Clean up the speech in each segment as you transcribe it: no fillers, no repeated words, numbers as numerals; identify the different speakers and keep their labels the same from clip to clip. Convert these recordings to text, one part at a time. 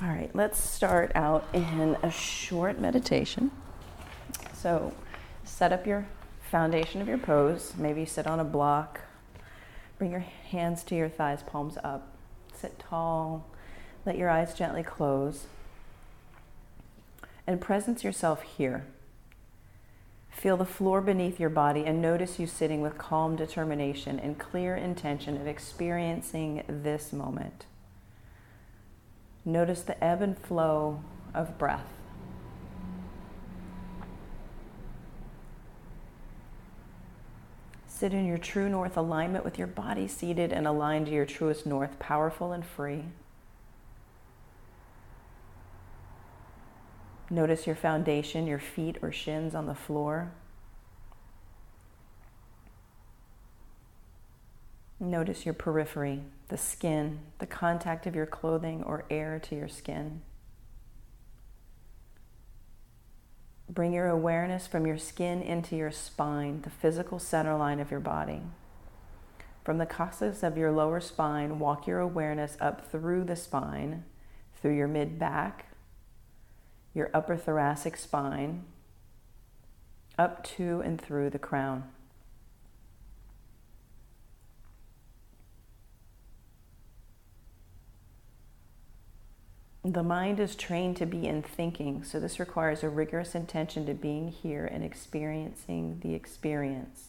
Speaker 1: All right, let's start out in a short meditation. So set up your foundation of your pose. Maybe sit on a block. Bring your hands to your thighs, palms up. Sit tall. Let your eyes gently close. And presence yourself here. Feel the floor beneath your body and notice you sitting with calm determination and clear intention of experiencing this moment. Notice the ebb and flow of breath. Sit in your true north alignment with your body seated and aligned to your truest north, powerful and free. Notice your foundation, your feet or shins on the floor. Notice your periphery, the skin, the contact of your clothing or air to your skin. Bring your awareness from your skin into your spine, the physical center line of your body. From the coccyx of your lower spine, walk your awareness up through the spine, through your mid-back, your upper thoracic spine, up to and through the crown. The mind is trained to be in thinking, so this requires a rigorous intention to being here and experiencing the experience.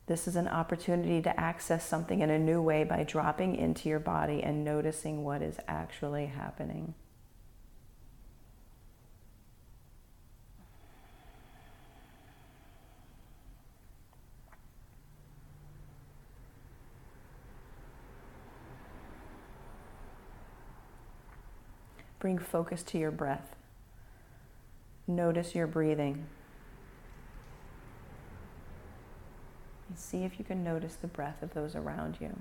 Speaker 1: This is an opportunity to access something in a new way by dropping into your body and noticing what is actually happening. Bring focus to your breath. Notice your breathing. And see if you can notice the breath of those around you.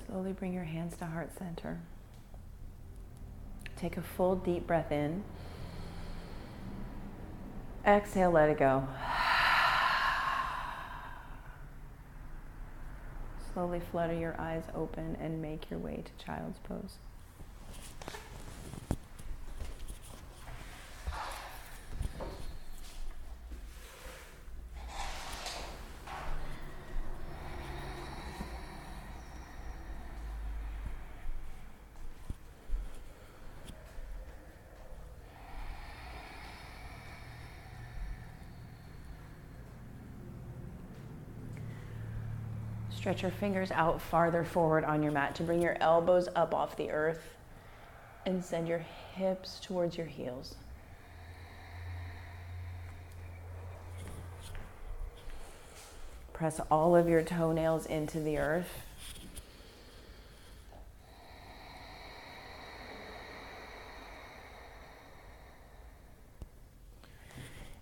Speaker 1: Slowly bring your hands to heart center. Take a full deep breath in. Exhale, let it go. Slowly flutter your eyes open and make your way to child's pose. Stretch your fingers out farther forward on your mat to bring your elbows up off the earth and send your hips towards your heels. Press all of your toenails into the earth.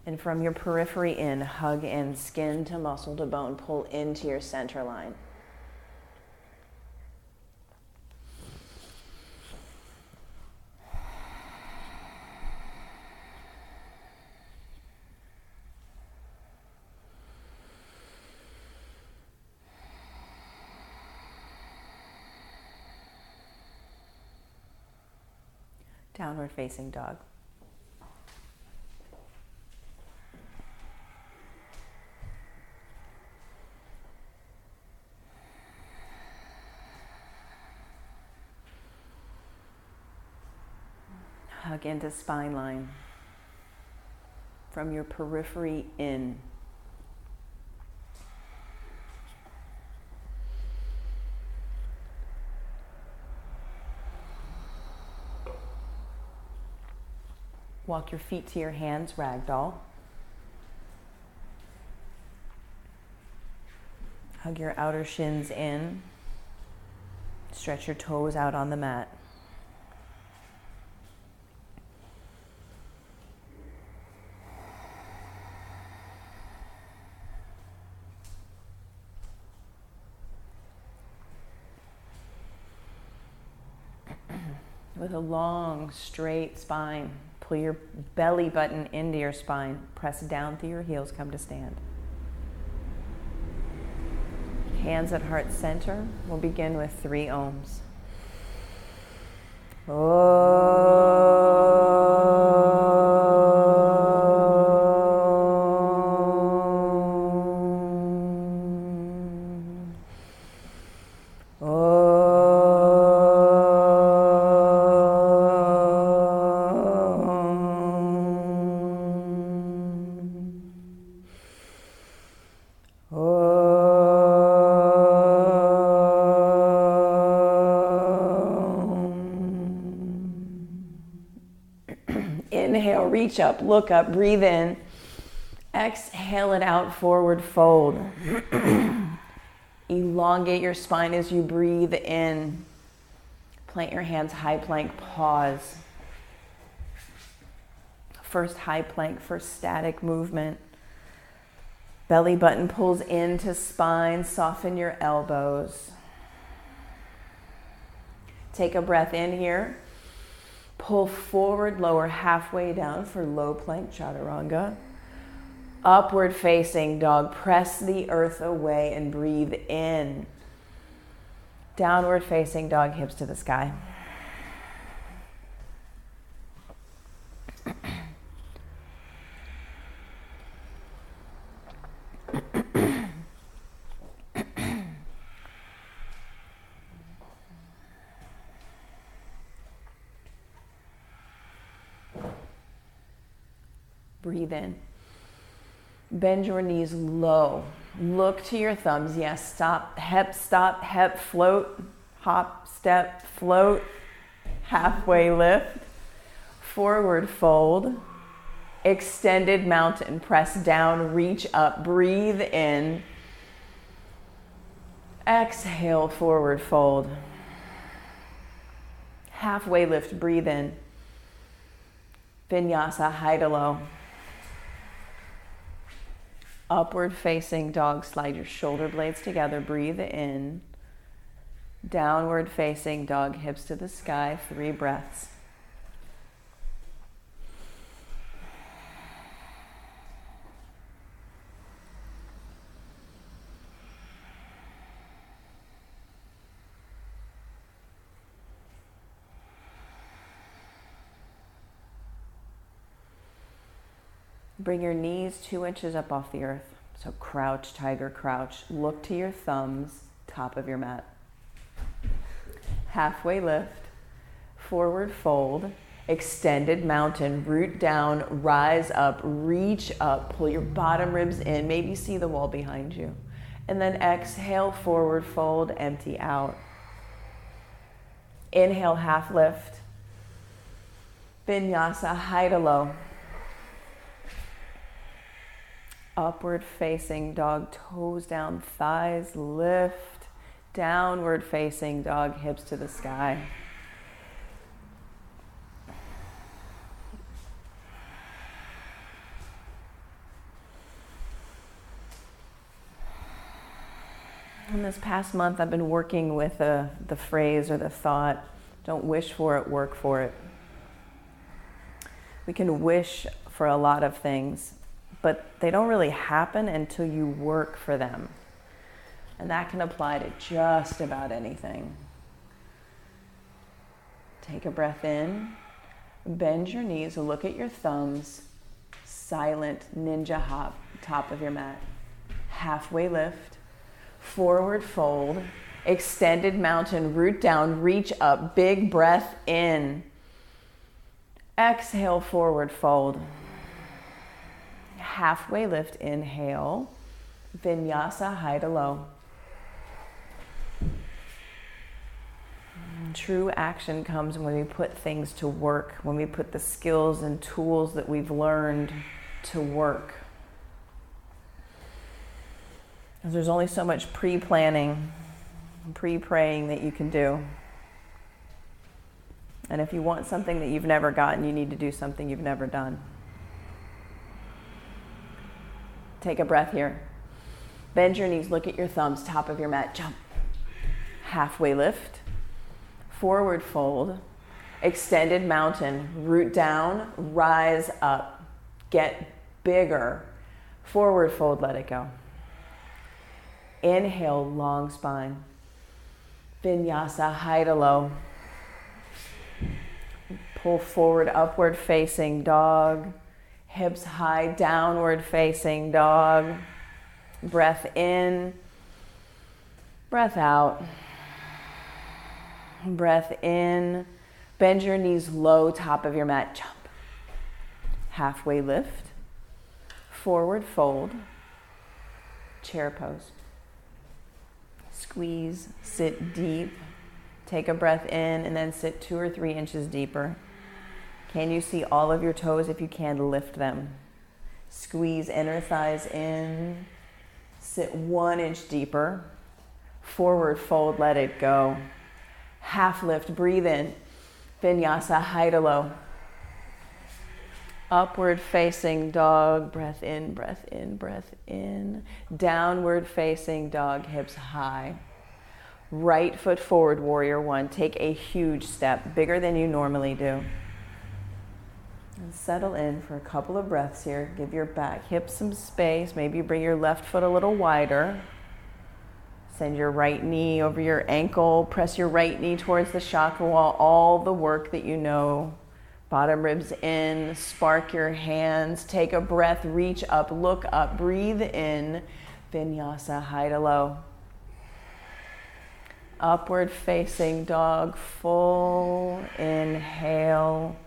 Speaker 1: And from your periphery in, hug in, skin to muscle to bone, pull into your center line. Downward facing dog. Hug into spine line. From your periphery in. Walk your feet to your hands, ragdoll. Hug your outer shins in. Stretch your toes out on the mat. With a long, straight spine, pull your belly button into your spine. Press down through your heels, come to stand. Hands at heart center. We'll begin with 3 ohms. Inhale, reach up, look up, breathe in. Exhale it out, forward fold. Elongate your spine as you breathe in. Plant your hands, high plank, pause. First high plank, first static movement. Belly button pulls into spine, soften your elbows. Take a breath in here. Pull forward, lower halfway down for low plank chaturanga. Upward facing dog, press the earth away and breathe in. Downward facing dog, hips to the sky. Breathe in. Bend your knees low. Look to your thumbs. Yes, stop, hep, float, hop, step, float, halfway lift, forward fold, extended mountain, press down, reach up, breathe in, exhale, forward fold, halfway lift, breathe in, vinyasa, high to low. Upward facing dog, slide your shoulder blades together, breathe in. Downward facing dog, hips to the sky, 3 breaths. Bring your knees 2 inches up off the earth. So crouch, tiger, crouch. Look to your thumbs, top of your mat. Halfway lift, forward fold, extended mountain, root down, rise up, reach up, pull your bottom ribs in, maybe see the wall behind you. And then exhale, forward fold, empty out. Inhale, half lift. Vinyasa, high to low. Upward facing dog, toes down, thighs lift. Downward facing dog, hips to the sky. In this past month, I've been working with the phrase or the thought, don't wish for it, work for it. We can wish for a lot of things, but they don't really happen until you work for them. And that can apply to just about anything. Take a breath in, bend your knees, look at your thumbs, silent ninja hop, top of your mat. Halfway lift, forward fold, extended mountain, root down, reach up, big breath in. Exhale, forward fold. Halfway lift, inhale. Vinyasa, high to low. True action comes when we put things to work, when we put the skills and tools that we've learned to work. There's only so much pre-planning, pre-praying that you can do. And if you want something that you've never gotten, you need to do something you've never done. Take a breath here. Bend your knees, look at your thumbs, top of your mat, jump. Halfway lift, forward fold, extended mountain, root down, rise up, get bigger, forward fold, let it go. Inhale, long spine. Vinyasa, high to low. Pull forward, upward facing dog. Hips high, downward facing dog. Breath in, breath out. Breath in. Bend your knees low, top of your mat, jump. Halfway lift. Forward fold. Chair pose. Squeeze, sit deep. Take a breath in and then sit 2 or 3 inches deeper. Can you see all of your toes? If you can, lift them. Squeeze inner thighs in. Sit 1 inch deeper. Forward fold, let it go. Half lift, breathe in. Vinyasa, high to low. Upward facing dog, breath in, breath in, breath in. Downward facing dog, hips high. Right foot forward, warrior one. Take a huge step, bigger than you normally do. And settle in for a couple of breaths here. Give your back hips some space. Maybe bring your left foot a little wider. Send your right knee over your ankle. Press your right knee towards the chakra wall. All the work that you know. Bottom ribs in, spark your hands, take a breath, reach up, look up, breathe in, vinyasa, high to low. Upward facing dog, full inhale.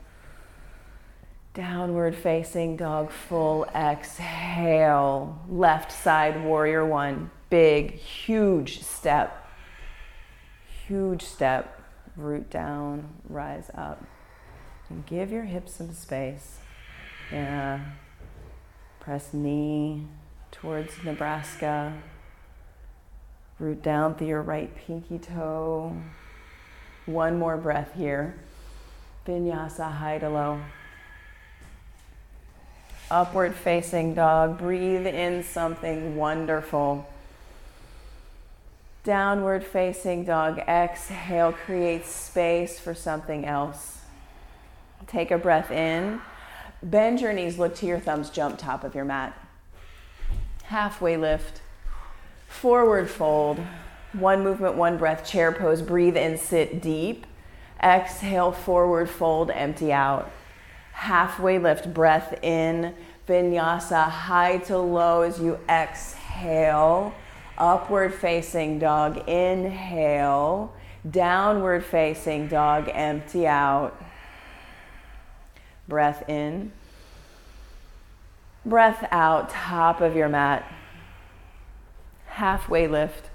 Speaker 1: Downward facing dog, full exhale. Left side, warrior one, big, huge step. Huge step, root down, rise up. And give your hips some space. Yeah. Press knee towards Nebraska. Root down through your right pinky toe. One more breath here. Vinyasa, high to low. Upward facing dog. Breathe in something wonderful. Downward facing dog. Exhale, create space for something else. Take a breath in. Bend your knees, look to your thumbs, jump top of your mat. Halfway lift. Forward fold. One movement, one breath, chair pose. Breathe in, sit deep. Exhale, forward fold, empty out. Halfway lift, breath in. Vinyasa, high to low as you exhale. Upward facing dog, inhale. Downward facing dog, empty out. Breath in. Breath out, top of your mat. Halfway lift.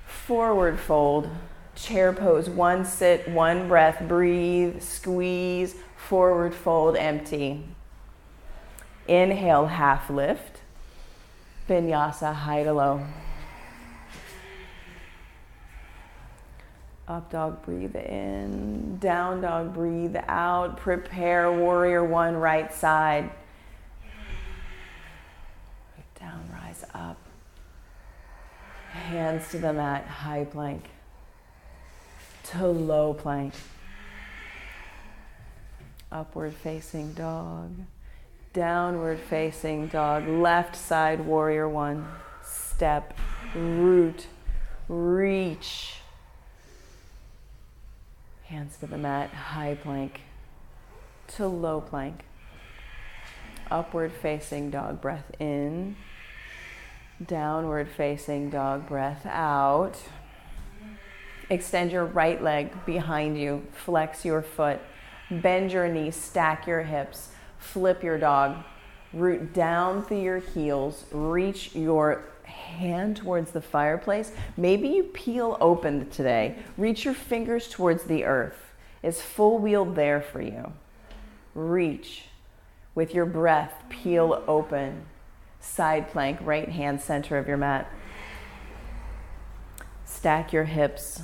Speaker 1: Forward fold. Chair pose, one sit, one breath. Breathe, squeeze, forward fold, empty. Inhale, half lift. Vinyasa, high to low. Up dog, breathe in. Down dog, breathe out. Prepare warrior one, right side. Down, rise up. Hands to the mat, high plank to low plank. Upward facing dog. Downward facing dog. Left side, warrior one. Step, root, reach. Hands to the mat, high plank to low plank. Upward facing dog, breath in. Downward facing dog, breath out. Extend your right leg behind you. Flex your foot. Bend your knees, stack your hips, flip your dog, root down through your heels, reach your hand towards the fireplace. Maybe you peel open today. Reach your fingers towards the earth. Is full wheel there for you? Reach. With your breath, peel open. Side plank, right hand center of your mat. Stack your hips.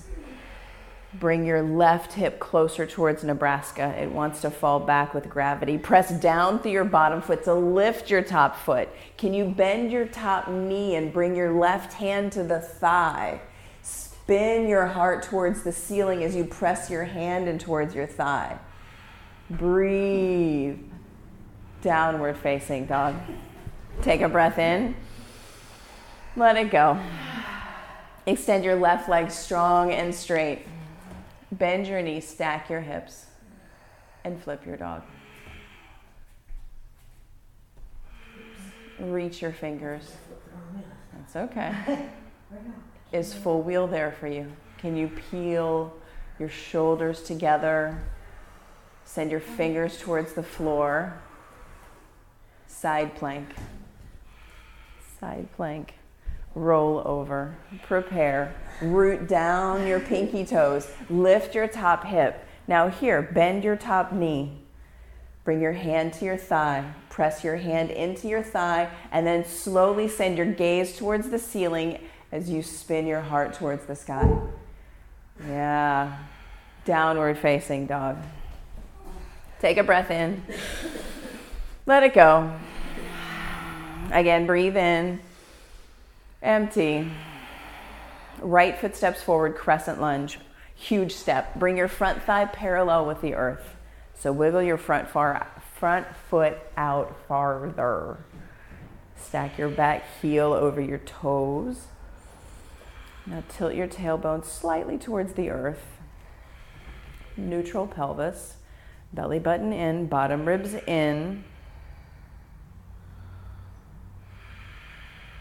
Speaker 1: Bring your left hip closer towards Nebraska. It wants to fall back with gravity. Press down through your bottom foot to lift your top foot. Can you bend your top knee and bring your left hand to the thigh? Spin your heart towards the ceiling as you press your hand in towards your thigh. Breathe. Downward facing dog. Take a breath in. Let it go. Extend your left leg strong and straight. Bend your knees, stack your hips, and flip your dog. Reach your fingers. That's okay. Is full wheel there for you? Can you peel your shoulders together? Send your fingers towards the floor. Side plank. Side plank. Roll over. Prepare. Root down your pinky toes. Lift your top hip. Now here, bend your top knee. Bring your hand to your thigh. Press your hand into your thigh and then slowly send your gaze towards the ceiling as you spin your heart towards the sky. Yeah. Downward facing dog. Take a breath in. Let it go. Again, breathe in. Empty. Right foot steps forward, crescent lunge. Huge step. Bring your front thigh parallel with the earth. So wiggle your front foot out farther. Stack your back heel over your toes. Now tilt your tailbone slightly towards the earth. Neutral pelvis. Belly button in, bottom ribs in.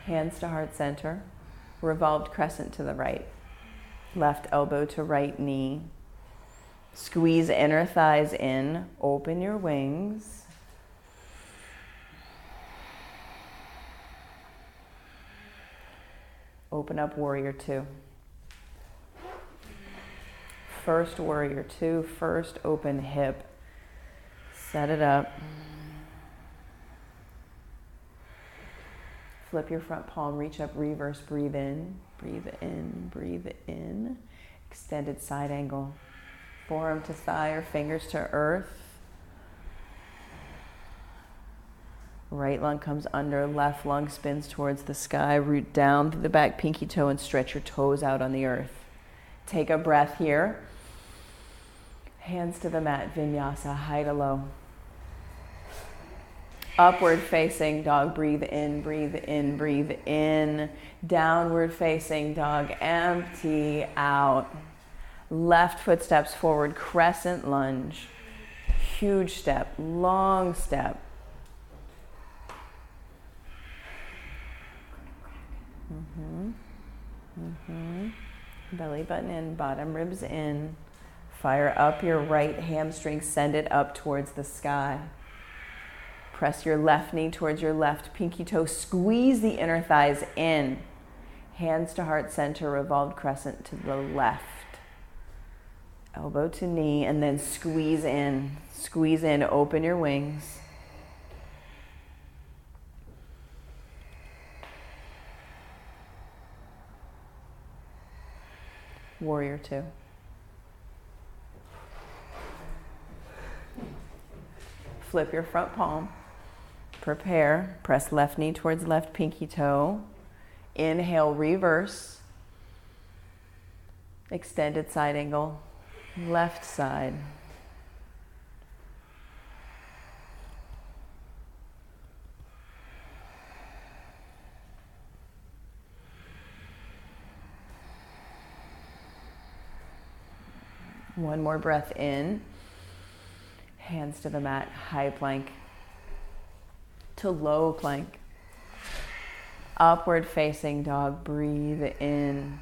Speaker 1: Hands to heart center. Revolved crescent to the right. Left elbow to right knee. Squeeze inner thighs in. Open your wings. Open up warrior two. First warrior two. First open hip. Set it up. Flip your front palm, reach up, reverse, breathe in, breathe in, breathe in. Extended side angle. Forearm to thigh or fingers to earth. Right lung comes under, left lung spins towards the sky. Root down through the back pinky toe and stretch your toes out on the earth. Take a breath here. Hands to the mat, vinyasa, high to low. Upward facing dog, breathe in, breathe in, breathe in. Downward facing dog, empty out. Left foot steps forward, crescent lunge. Huge step, long step. Belly button in, bottom ribs in. Fire up your right hamstring, send it up towards the sky. Press your left knee towards your left pinky toe. Squeeze the inner thighs in. Hands to heart center, revolved crescent to the left. Elbow to knee, and then squeeze in. Squeeze in, open your wings. Warrior two. Flip your front palm. Prepare. Press left knee towards left pinky toe. Inhale, reverse. Extended side angle. Left side. One more breath in. Hands to the mat, high plank to low plank. Upward facing dog, breathe in.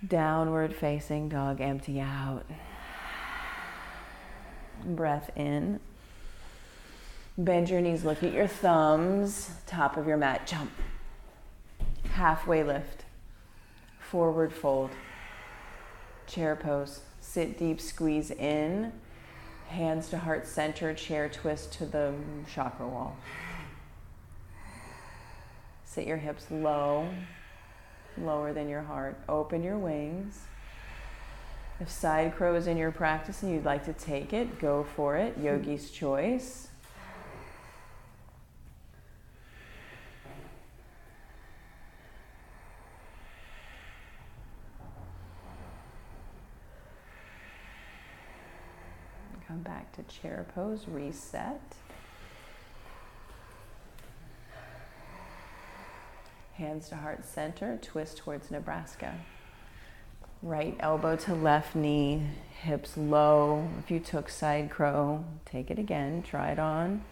Speaker 1: Downward facing dog, empty out. Breath in. Bend your knees, look at your thumbs, top of your mat, jump. Halfway lift, forward fold, chair pose. Sit deep, squeeze in, hands to heart center, chair twist to the chakra wall. Sit your hips low, lower than your heart. Open your wings. If side crow is in your practice and you'd like to take it, go for it. Yogi's choice. Come back to chair pose, reset. Hands to heart center, twist towards Nebraska. Right elbow to left knee, hips low. If you took side crow, take it again, try it on.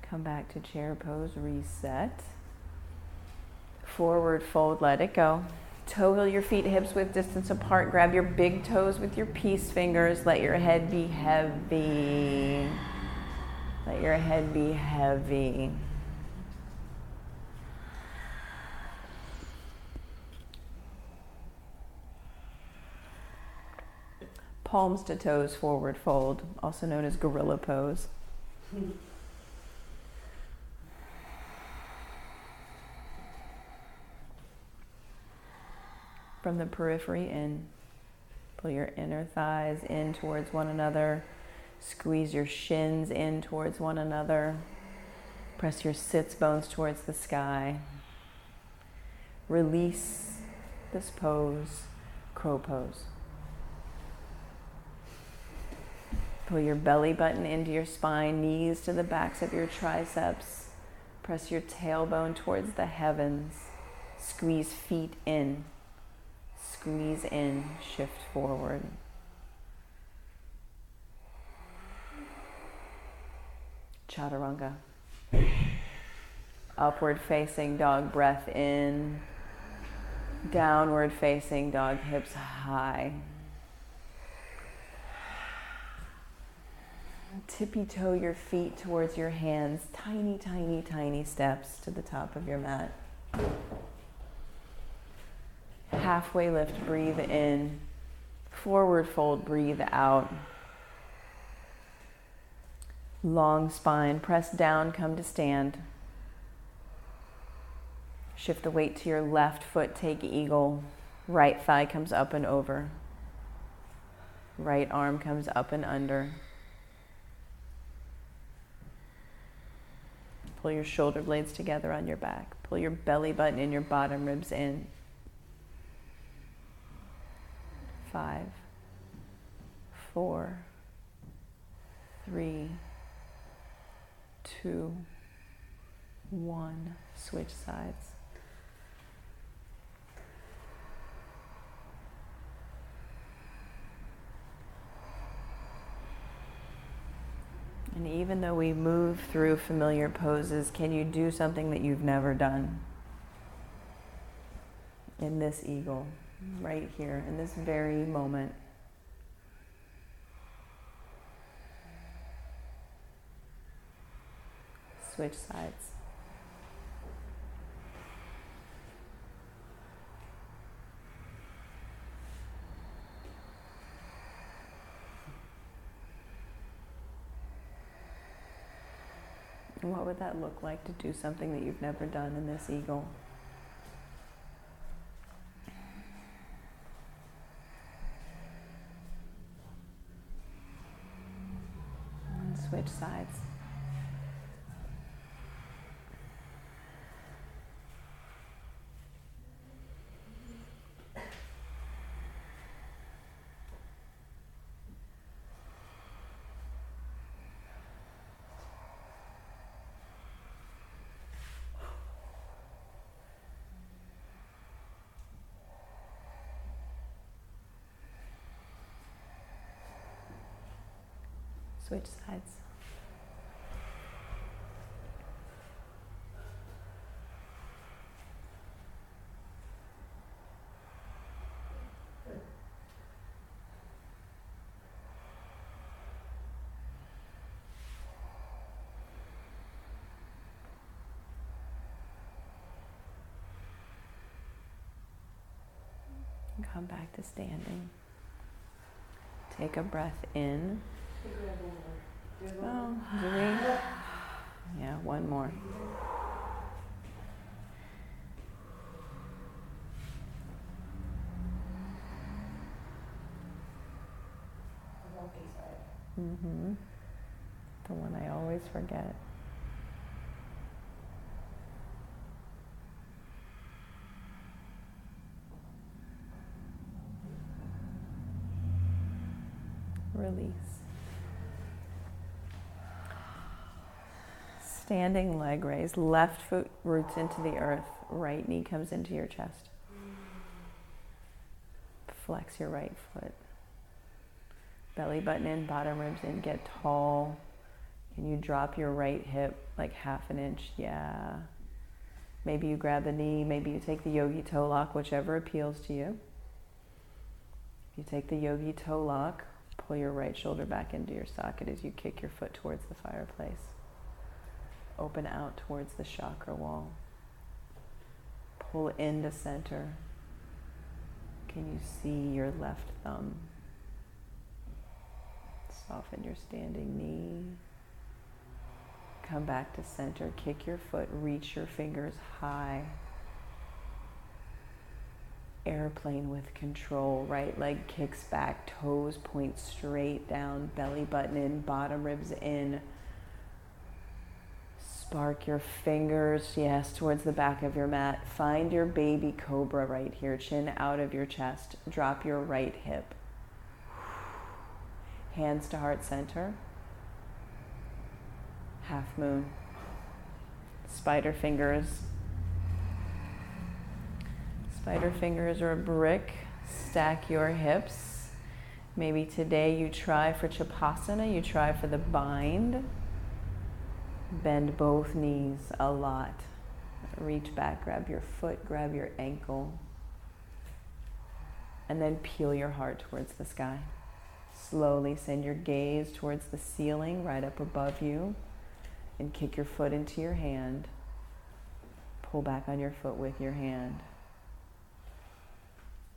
Speaker 1: Come back to chair pose, reset. Forward fold, let it go. Toe heel your feet, hips width distance apart. Grab your big toes with your peace fingers. Let your head be heavy. Let your head be heavy. Palms to toes, forward fold, also known as gorilla pose. From the periphery in, pull your inner thighs in towards one another. Squeeze your shins in towards one another. Press your sits bones towards the sky. Release this pose, crow pose. Pull your belly button into your spine, knees to the backs of your triceps. Press your tailbone towards the heavens. Squeeze feet in. Squeeze in, shift forward. Chaturanga. Upward facing dog, breath in. Downward facing dog, hips high. Tippy toe your feet towards your hands. Tiny, tiny, tiny steps to the top of your mat. Halfway lift, breathe in. Forward fold, breathe out. Long spine, press down, come to stand. Shift the weight to your left foot, take eagle. Right thigh comes up and over. Right arm comes up and under. Pull your shoulder blades together on your back. Pull your belly button and your bottom ribs in. 5, 4, 3, 2, 1. Switch sides. And even though we move through familiar poses, can you do something that you've never done? In this eagle. Right here, in this very moment. Switch sides. And what would that look like to do something that you've never done in this eagle? Switch sides. Switch sides. Come back to standing. Take a breath in. Oh, do we? Yeah, one more. Mm-hmm. The one I always forget. Release. Standing leg raise. Left foot roots into the earth. Right knee comes into your chest. Flex your right foot. Belly button in, bottom ribs in. Get tall. Can you drop your right hip like half an inch? Yeah. Maybe you grab the knee. Maybe you take the yogi toe lock, whichever appeals to you. If you take the yogi toe lock, pull your right shoulder back into your socket as you kick your foot towards the fireplace. Open out towards the chakra wall. Pull into center. Can you see your left thumb? Soften your standing knee. Come back to center. Kick your foot. Reach your fingers high. Airplane with control. Right leg kicks back. Toes point straight down. Belly button in. Bottom ribs in. Spark your fingers, yes, towards the back of your mat. Find your baby cobra right here. Chin out of your chest. Drop your right hip. Hands to heart center. Half moon. Spider fingers. Spider fingers or a brick. Stack your hips. Maybe today you try for Chapasana. You try for the bind. Bend both knees a lot. Reach back, grab your foot, grab your ankle. And then peel your heart towards the sky. Slowly send your gaze towards the ceiling right up above you and kick your foot into your hand. Pull back on your foot with your hand.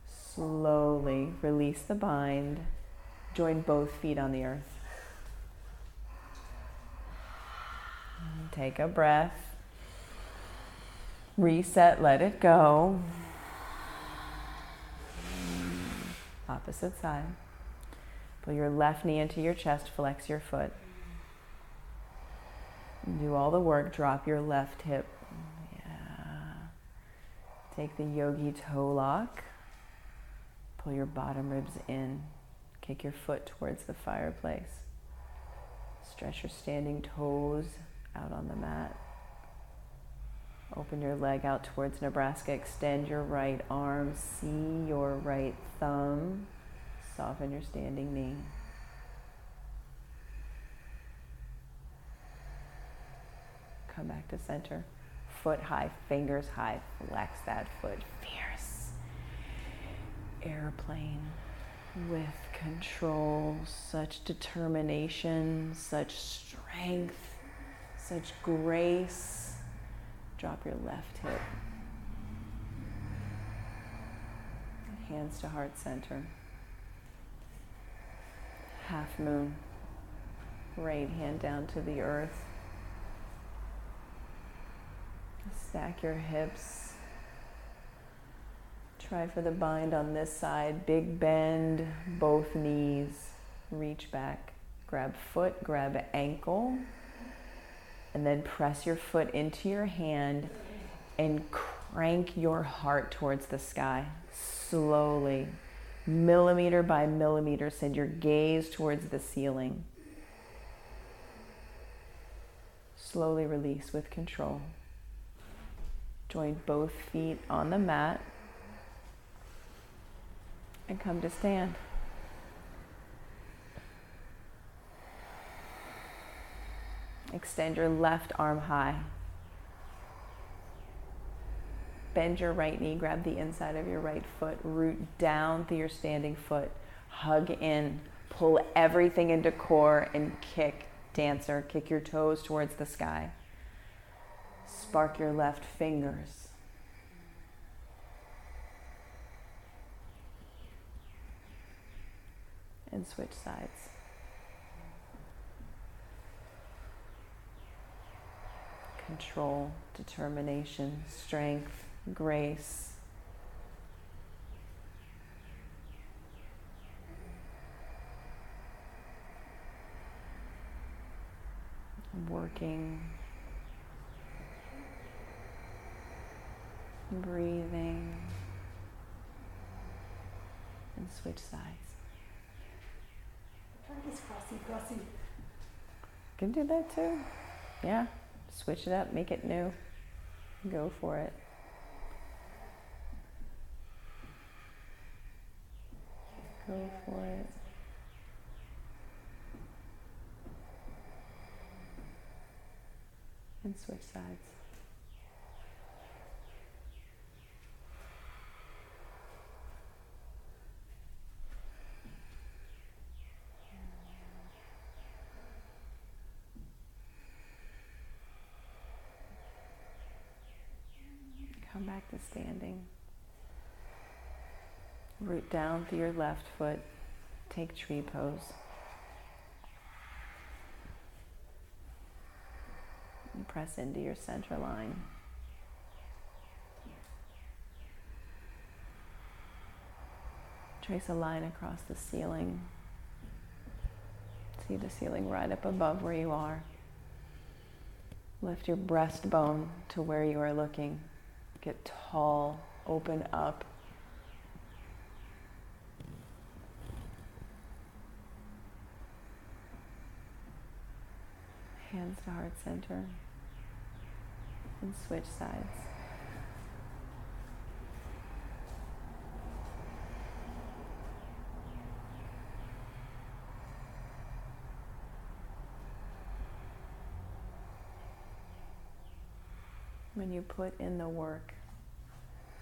Speaker 1: Slowly release the bind. Join both feet on the earth. Take a breath. Reset, let it go. Opposite side. Pull your left knee into your chest, flex your foot. Do all the work, drop your left hip. Yeah. Take the yogi toe lock. Pull your bottom ribs in. Kick your foot towards the fireplace. Stretch your standing toes out on the mat. Open your leg out towards Nebraska. Extend your right arm. See your right thumb. Soften your standing knee. Come back to center. Foot high, fingers high. Flex that foot. Fierce. Airplane with control. Such determination, such strength. Such grace. Drop your left hip. Hands to heart center. Half moon. Right hand down to the earth. Stack your hips. Try for the bind on this side. Big bend, both knees. Reach back. Grab foot, grab ankle. And then press your foot into your hand and crank your heart towards the sky. Slowly, millimeter by millimeter, send your gaze towards the ceiling. Slowly release with control. Join both feet on the mat and come to stand. Extend your left arm high. Bend your right knee, grab the inside of your right foot, root down through your standing foot, hug in, pull everything into core and kick, dancer, kick your toes towards the sky. Spark your left fingers. And switch sides. Control, determination, strength, grace. Working, breathing, and switch sides.
Speaker 2: Practice crossy.
Speaker 1: You can do that too. Yeah, switch it up, make it new. Go for it. Go for it. And switch sides. Come back to standing. Root down through your left foot. Take tree pose. And press into your center line. Trace a line across the ceiling. See the ceiling right up above where you are. Lift your breastbone to where you are looking. Get tall, open up. Hands to heart center. And switch sides. When you put in the work,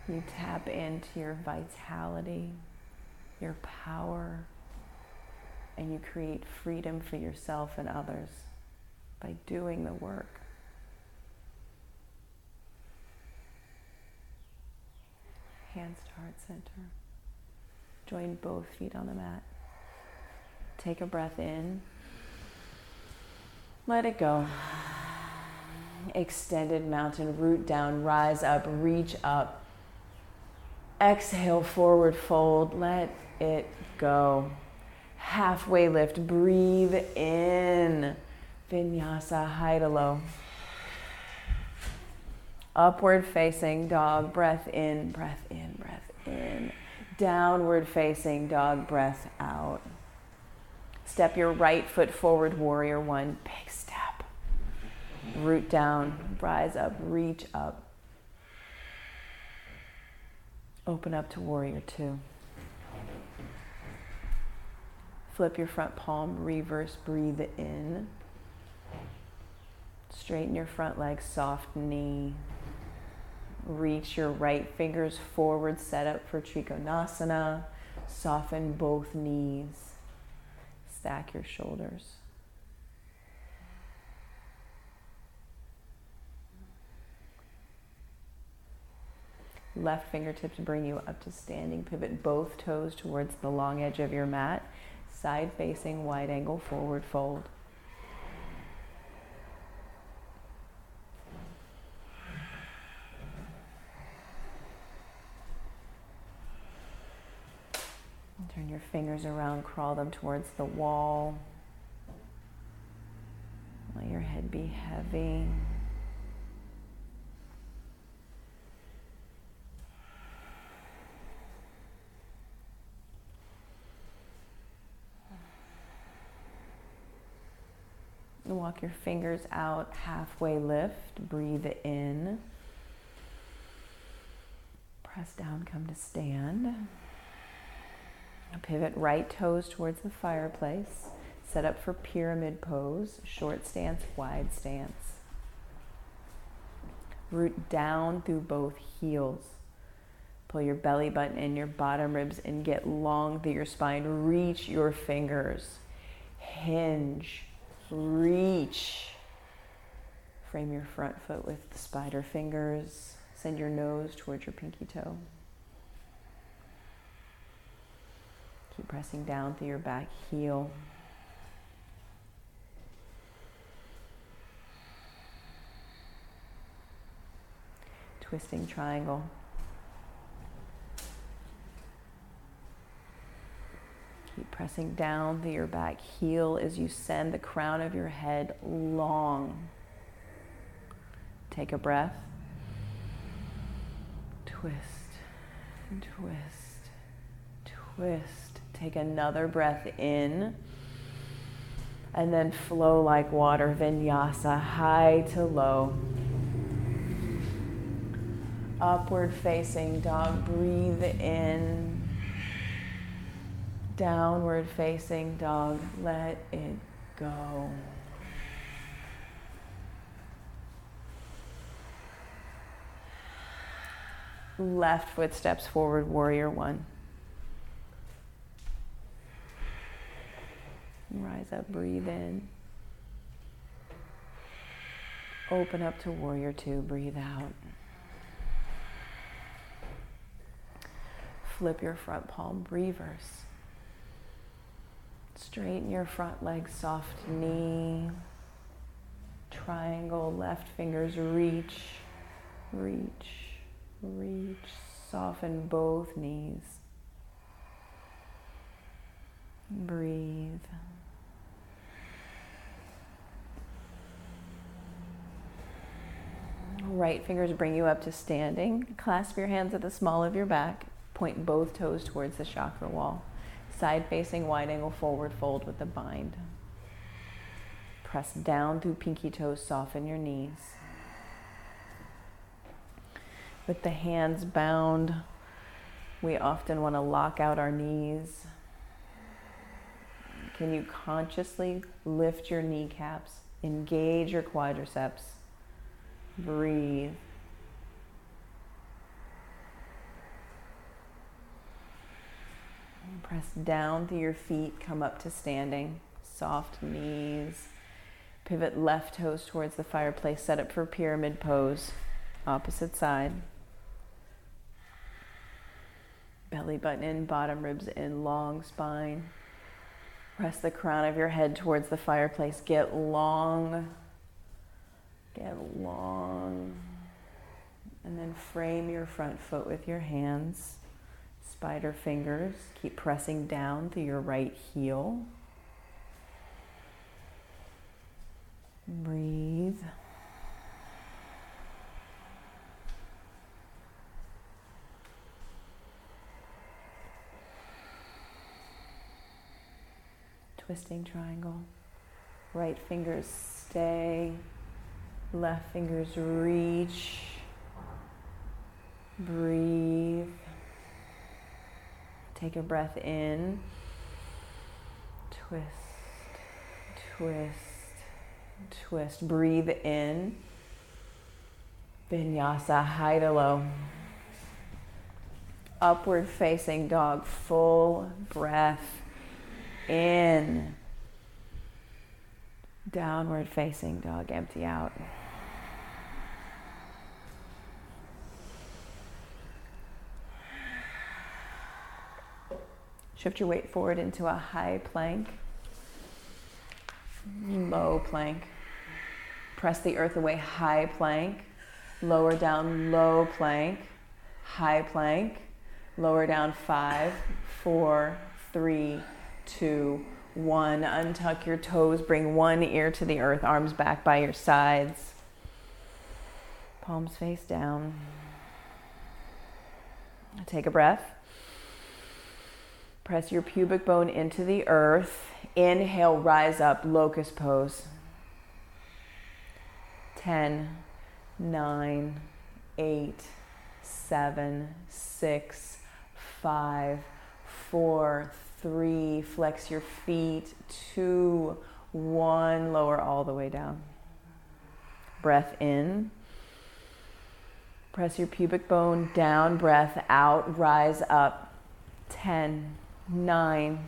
Speaker 1: you tap into your vitality, your power, and you create freedom for yourself and others by doing the work. Hands to heart center. Join both feet on the mat. Take a breath in. Let it go. Extended mountain, root down, rise up, reach up. Exhale, forward fold, let it go. Halfway lift, breathe in. Vinyasa, high to low. Upward facing dog, breath in, breath in, breath in. Downward facing dog, breath out. Step your right foot forward, warrior one, big step. Root down, rise up, reach up. Open up to warrior two. Flip your front palm, reverse, breathe in. Straighten your front leg, soft knee. Reach your right fingers forward, set up for Trikonasana. Soften both knees. Stack your shoulders. Left fingertips bring you up to standing. Pivot both toes towards the long edge of your mat. Side facing, wide angle, forward fold. Turn your fingers around, crawl them towards the wall. Let your head be heavy. Walk your fingers out, halfway lift, breathe in. Press down, come to stand. Pivot right toes towards the fireplace. Set up for pyramid pose, short stance, wide stance. Root down through both heels. Pull your belly button in, your bottom ribs in, get long through your spine. Reach your fingers. Hinge. Reach. Frame your front foot with the spider fingers. Send your nose towards your pinky toe. Keep pressing down through your back heel. Twisting triangle. Keep pressing down through your back heel as you send the crown of your head long. Take a breath. Twist, twist, twist. Take another breath in. And then flow like water, vinyasa, high to low. Upward facing dog, breathe in. Downward facing dog, let it go. Left foot steps forward, warrior one. Rise up, breathe in. Open up to warrior two, breathe out. Flip your front palm, reverse. Straighten your front leg, soft knee. Triangle, left fingers reach, reach, reach. Soften both knees. Breathe. Right fingers bring you up to standing. Clasp your hands at the small of your back. Point both toes towards the chakra wall. Side facing wide angle forward fold with the bind. Press down through pinky toes, soften your knees. With the hands bound, we often want to lock out our knees. Can you consciously lift your kneecaps? Engage your quadriceps. Breathe. Press down through your feet, come up to standing. Soft knees. Pivot left toes towards the fireplace, set up for pyramid pose. Opposite side. Belly button in, bottom ribs in, long spine. Press the crown of your head towards the fireplace. Get long. Get long. And then frame your front foot with your hands. Spider fingers. Keep pressing down through your right heel. Breathe. Twisting triangle. Right fingers stay. Left fingers reach. Breathe. Take a breath in. Twist, twist, twist. Breathe in. Vinyasa, high to low. Upward facing dog, full breath in. Downward facing dog, empty out. Shift your weight forward into a high plank, low plank. Press the earth away, high plank, lower down, low plank, high plank, lower down, 5, 4, 3, 2, 1. Untuck your toes, bring one ear to the earth, arms back by your sides. Palms face down. Take a breath. Press your pubic bone into the earth. Inhale, rise up, locust pose. 10, 9, 8, 7, 6, 5, 4, 3. Flex your feet. 2, 1. Lower all the way down. Breath in. Press your pubic bone down. Breath out. Rise up. 10, 9,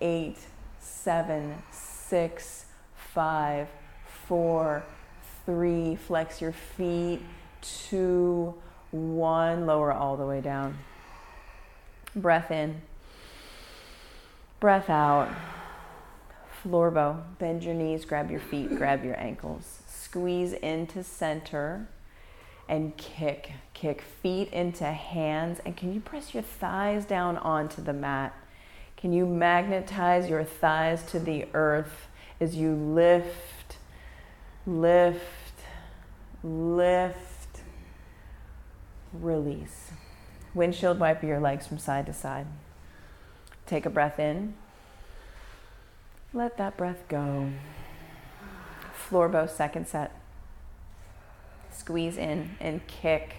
Speaker 1: 8, 7, 6, 5, 4, 3. Flex your feet. 2, 1. Lower all the way down. Breath in. Breath out. Floor bow. Bend your knees, grab your feet, grab your ankles. Squeeze into center and kick. Kick feet into hands. And can you press your thighs down onto the mat? Can you magnetize your thighs to the earth as you lift, lift, lift, release. Windshield wiper your legs from side to side. Take a breath in. Let that breath go. Floor bow, second set. Squeeze in and kick.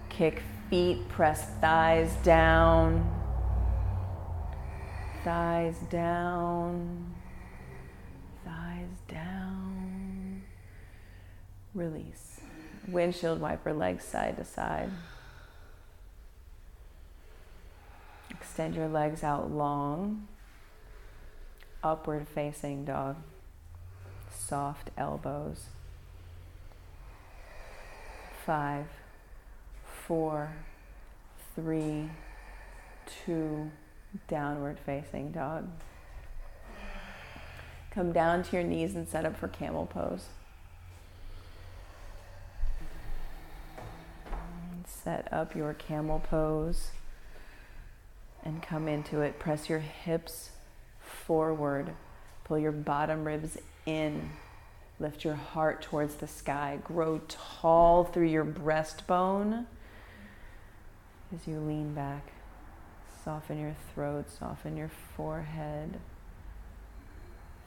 Speaker 1: Kick feet, press thighs down. Thighs down. Thighs down. Release. Windshield wiper legs side to side. Extend your legs out long. Upward facing dog. Soft elbows. 5, 4, 3, 2, downward facing dog. Come down to your knees and set up for camel pose. Set up your camel pose and come into it. Press your hips forward. Pull your bottom ribs in. Lift your heart towards the sky. Grow tall through your breastbone as you lean back. Soften your throat, soften your forehead.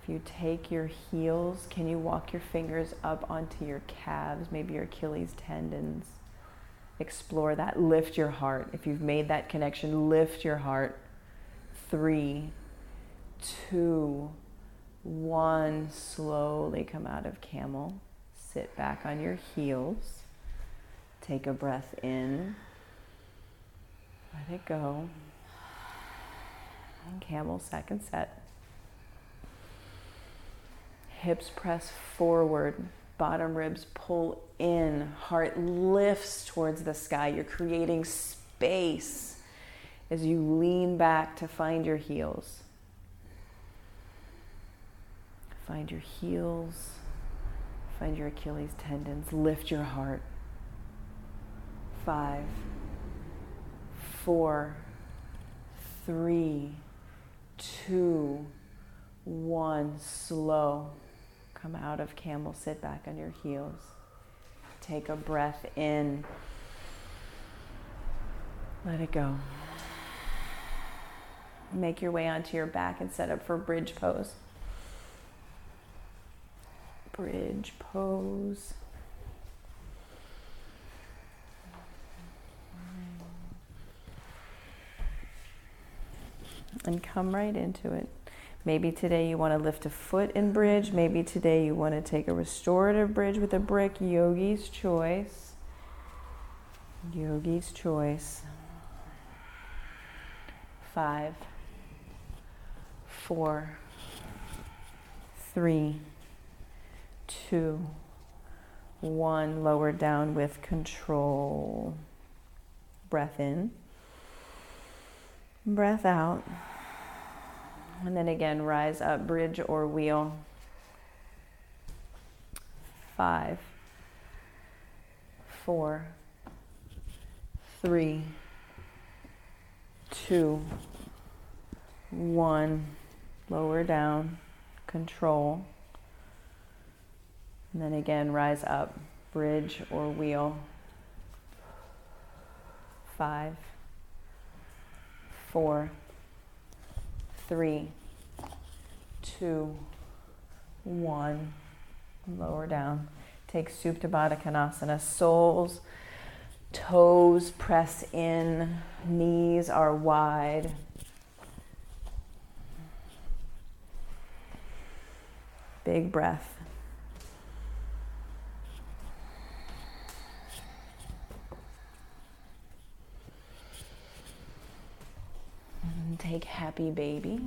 Speaker 1: If you take your heels, can you walk your fingers up onto your calves, maybe your Achilles tendons? Explore that. Lift your heart. If you've made that connection, lift your heart. 3, 2, 1. Slowly come out of camel. Sit back on your heels. Take a breath in. Let it go. And camel, second set. Hips press forward. Bottom ribs pull in. Heart lifts towards the sky. You're creating space as you lean back to find your heels. Find your heels. Find your Achilles tendons. Lift your heart. 5, 4, 3, 2, 1. Slow. Come out of camel, sit back on your heels. Take a breath in. Let it go. Make your way onto your back and set up for bridge pose. Bridge pose. And come right into it. Maybe today you want to lift a foot in bridge. Maybe today you want to take a restorative bridge with a brick. Yogi's choice. Yogi's choice. 5, 4, 3, 2, 1. Lower down with control. Breath in. Breath out. And then again, rise up, bridge or wheel. 5, 4, 3, 2, 1. Lower down, control. And then again, rise up, bridge or wheel. 5, 4, 3, 2, 1. Lower down. Take Supta Baddha Konasana. Soles, toes press in. Knees are wide. Big breath. And take happy baby.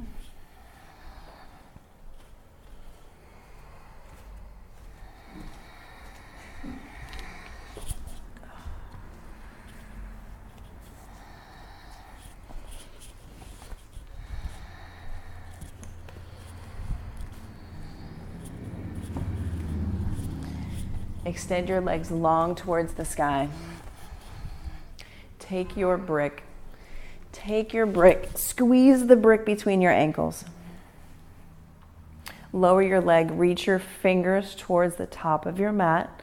Speaker 1: Extend your legs long towards the sky. Take your brick, squeeze the brick between your ankles. Lower your leg, reach your fingers towards the top of your mat.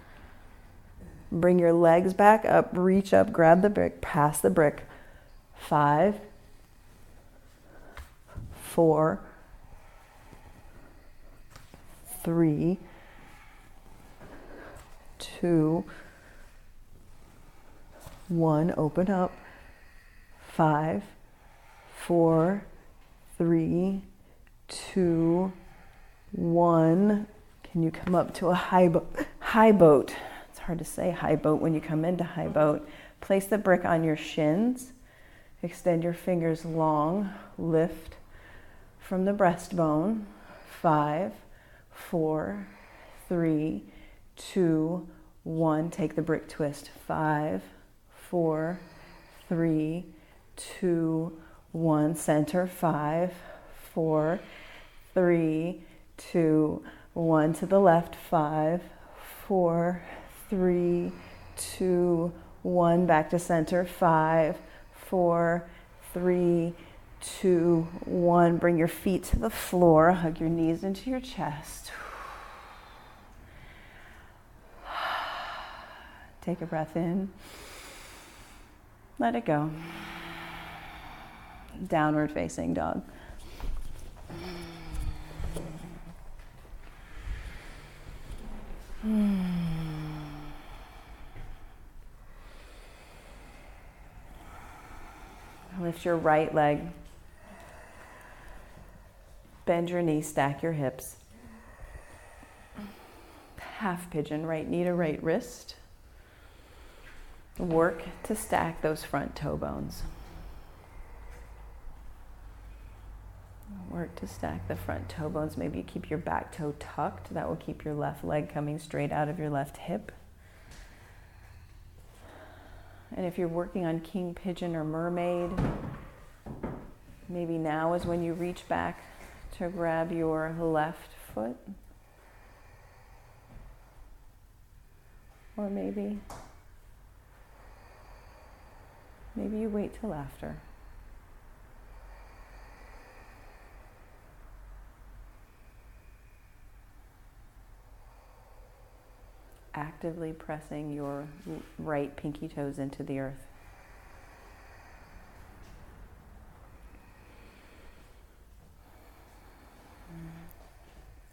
Speaker 1: Bring your legs back up, reach up, grab the brick, pass the brick. 5, 4, 3, 2, 1, open up. 5, 4, 3, 2, 1. Can you come up to a high boat? It's hard to say high boat when you come into high boat. Place the brick on your shins. Extend your fingers long. Lift from the breastbone. 5, 4, 3, 2, 1. Take the brick twist. 5, 4, 3, 2, 1. Center. 5, 4, 3, 2, 1. To the left. 5, 4, 3, 2, 1. Back to center. 5, 4, 3, 2, 1. Bring your feet to the floor. Hug your knees into your chest. Take a breath in. Let it go. Downward facing dog. Lift your right leg. Bend your knees, stack your hips. Half pigeon, right knee to right wrist. Work to stack those front toe bones. Work to stack the front toe bones. Maybe you keep your back toe tucked. That will keep your left leg coming straight out of your left hip. And if you're working on king pigeon or mermaid, maybe now is when you reach back to grab your left foot. Or maybe you wait till after. Actively pressing your right pinky toes into the earth.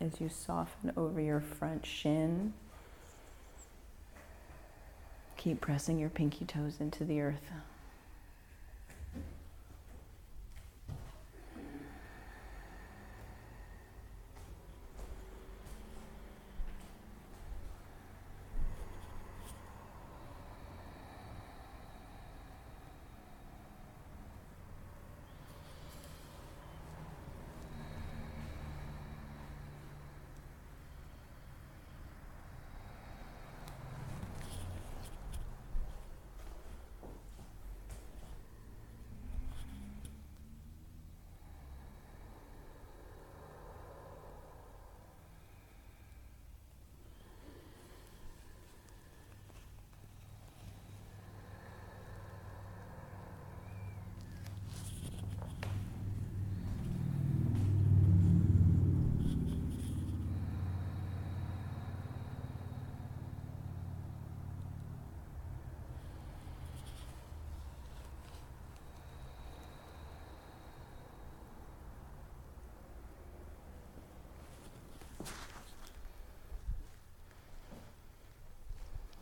Speaker 1: As you soften over your front shin, keep pressing your pinky toes into the earth.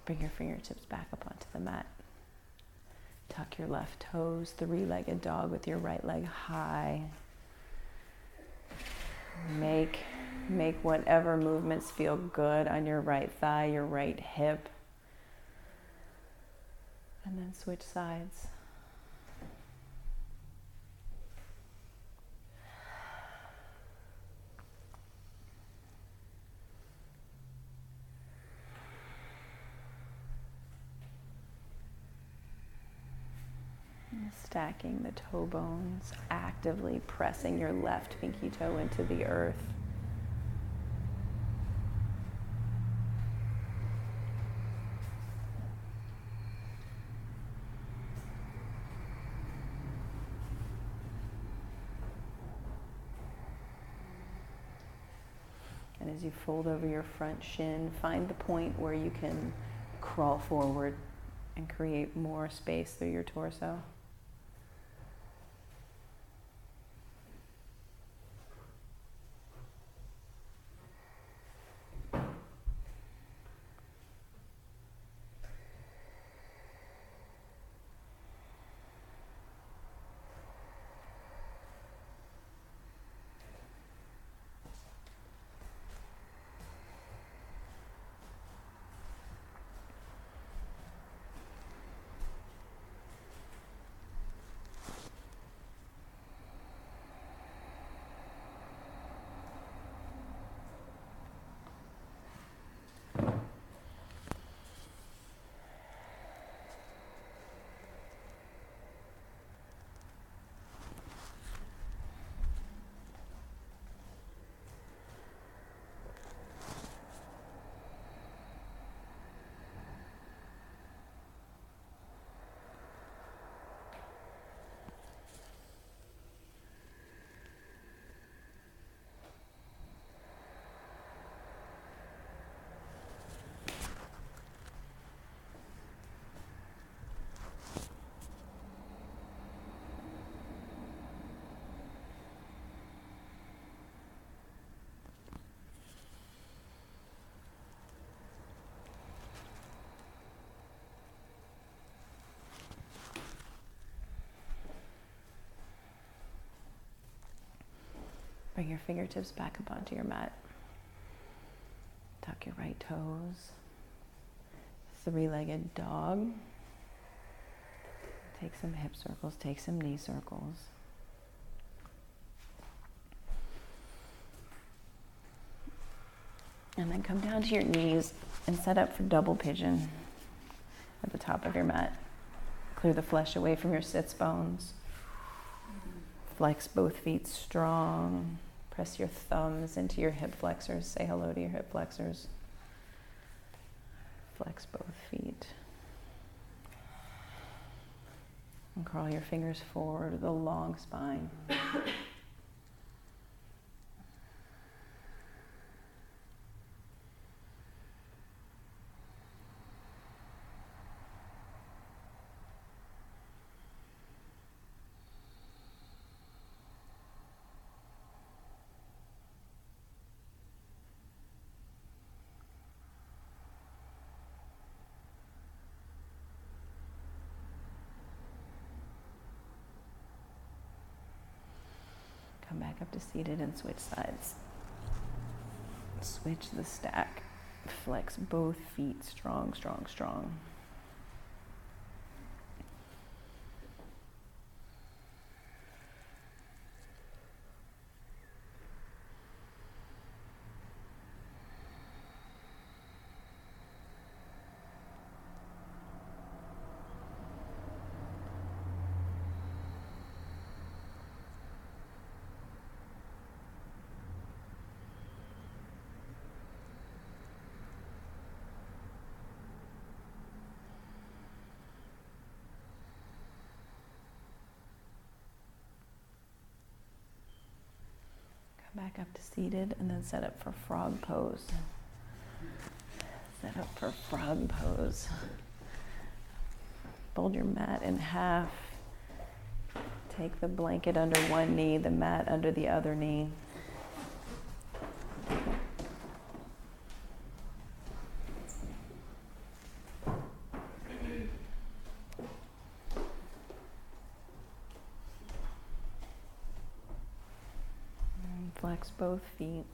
Speaker 1: Bring your fingertips back up onto the mat. Tuck your left toes, three-legged dog with your right leg high. Make whatever movements feel good on your right thigh, your right hip. And then switch sides. Stacking the toe bones, actively pressing your left pinky toe into the earth. And as you fold over your front shin, find the point where you can crawl forward and create more space through your torso. Bring your fingertips back up onto your mat. Tuck your right toes. Three-legged dog. Take some hip circles, take some knee circles. And then come down to your knees and set up for double pigeon at the top of your mat. Clear the flesh away from your sits bones. Flex both feet strong. Press your thumbs into your hip flexors. Say hello to your hip flexors. Flex both feet. And crawl your fingers forward with a long spine. Come back up to seated and switch sides. Switch the stack. Flex both feet strong, strong, strong. Back up to seated and then set up for frog pose. Set up for frog pose. Fold your mat in half. Take the blanket under one knee, the mat under the other knee. Flex both feet.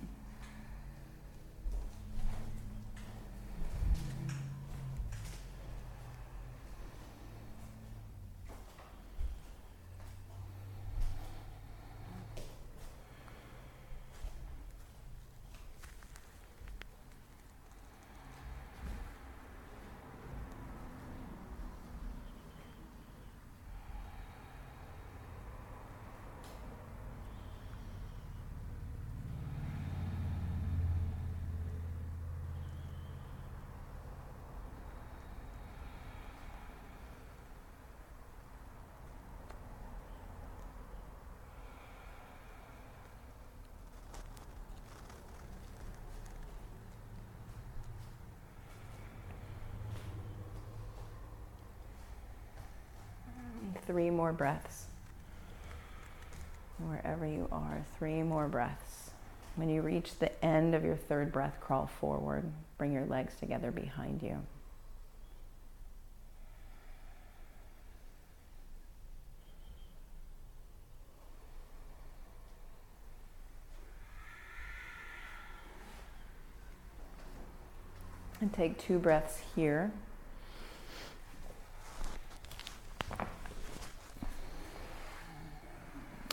Speaker 1: 3 more breaths. Wherever you are, 3 more breaths. When you reach the end of your 3rd breath, crawl forward. Bring your legs together behind you. And take 2 breaths here.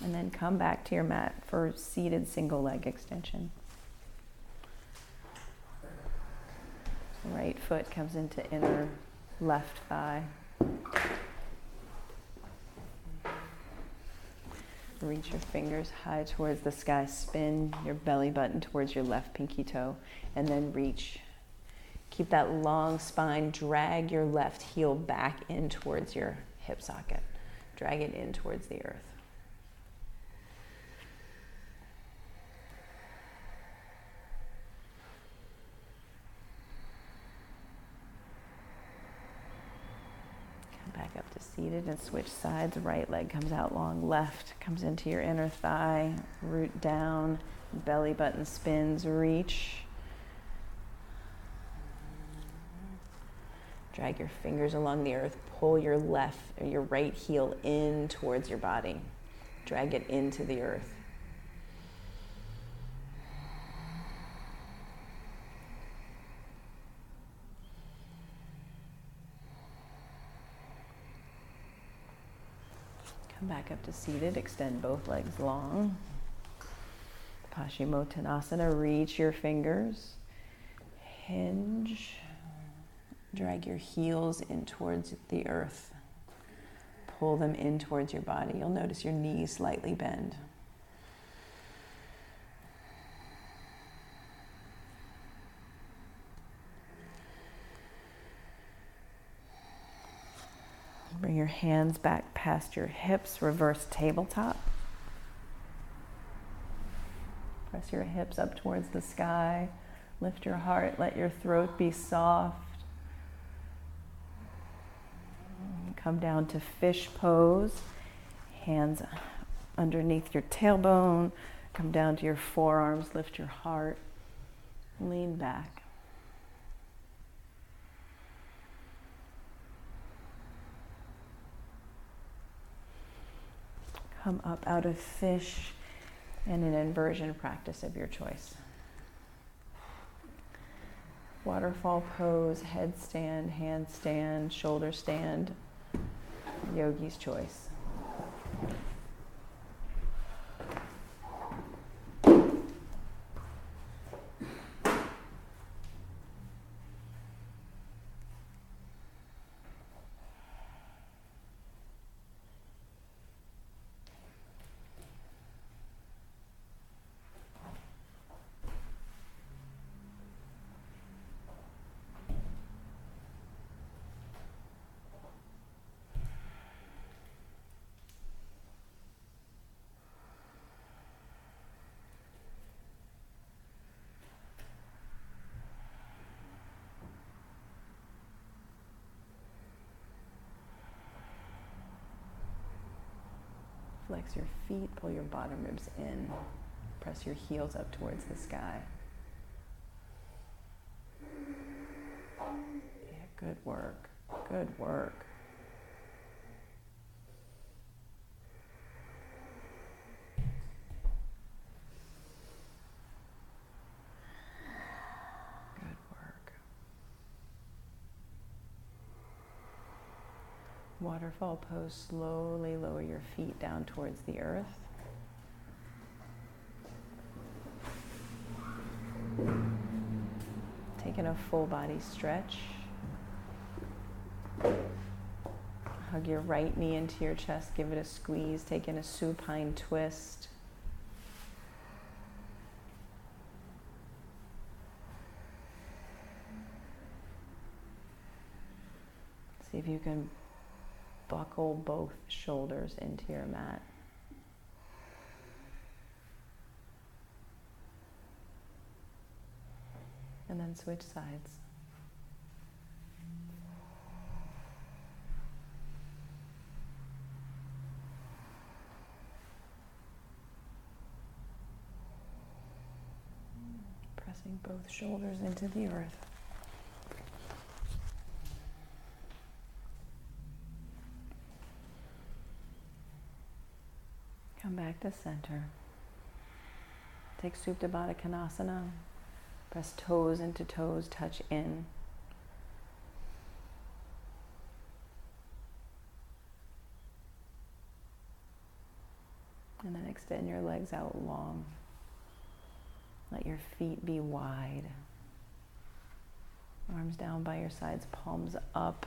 Speaker 1: And then come back to your mat for seated single leg extension. The right foot comes into inner left thigh. Reach your fingers high towards the sky. Spin your belly button towards your left pinky toe. And then reach. Keep that long spine. Drag your left heel back in towards your hip socket. Drag it in towards the earth. Come back up to seated and switch sides. Right leg comes out long. Left comes into your inner thigh. Root down. Belly button spins. Reach. Drag your fingers along the earth. Pull your left or your right heel in towards your body. Drag it into the earth. Come back up to seated. Extend both legs long. Paschimottanasana. Reach your fingers. Hinge. Drag your heels in towards the earth. Pull them in towards your body. You'll notice your knees slightly bend. Bring your hands back past your hips. Reverse tabletop. Press your hips up towards the sky. Lift your heart. Let your throat be soft. Come down to fish pose. Hands underneath your tailbone. Come down to your forearms. Lift your heart. Lean back. Come up out of fish and an inversion practice of your choice. Waterfall pose, headstand, handstand, shoulder stand. Yogi's choice. Flex your feet, pull your bottom ribs in. Press your heels up towards the sky. Yeah, good work. Good work. Good work. Waterfall pose, slowly lower your feet down towards the earth. Taking a full body stretch. Hug your right knee into your chest, give it a squeeze, take in a supine twist. See if you can buckle both shoulders into your mat. And then switch sides. Pressing both shoulders into the earth. Come back to center. Take Supta Baddha Konasana. Press toes into toes, touch in. And then extend your legs out long. Let your feet be wide. Arms down by your sides, palms up.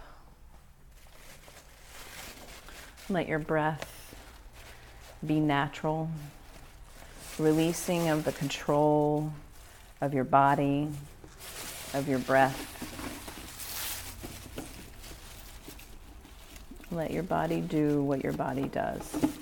Speaker 1: Let your breath be natural, releasing of the control of your body, of your breath. Let your body do what your body does.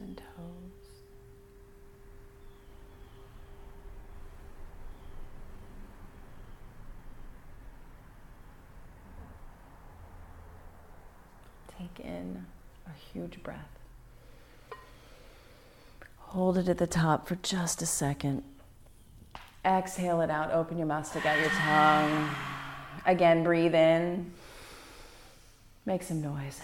Speaker 1: and toes. Take in a huge breath. Hold it at the top for just a second. Exhale it out. Open your mouth, stick out your tongue. Again, breathe in. Make some noise.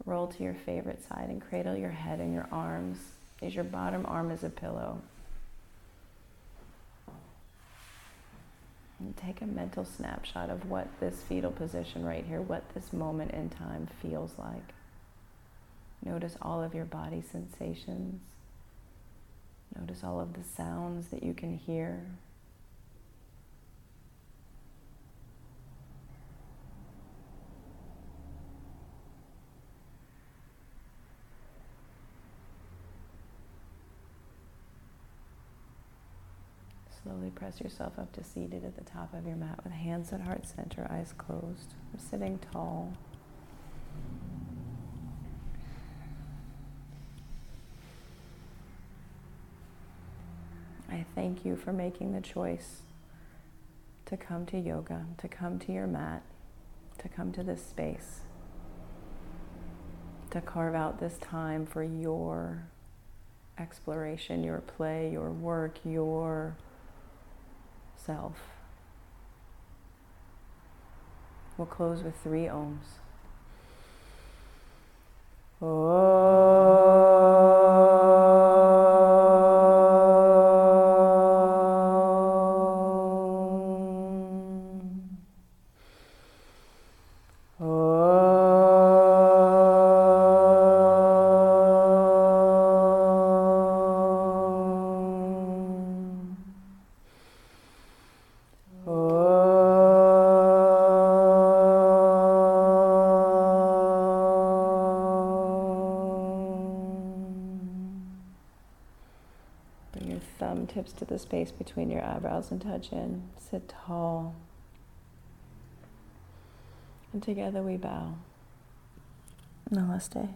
Speaker 1: Roll to your favorite side and cradle your head in your arms. Use your bottom arm as a pillow. And take a mental snapshot of what this fetal position right here, what this moment in time feels like. Notice all of your body sensations. Notice all of the sounds that you can hear. Slowly press yourself up to seated at the top of your mat with hands at heart center, eyes closed. We're sitting tall. I thank you for making the choice to come to yoga, to come to your mat, to come to this space, to carve out this time for your exploration, your play, your work, your self. We'll close with 3 ohms. Bring your thumb tips to the space between your eyebrows and touch in. Sit tall. And together we bow. Namaste.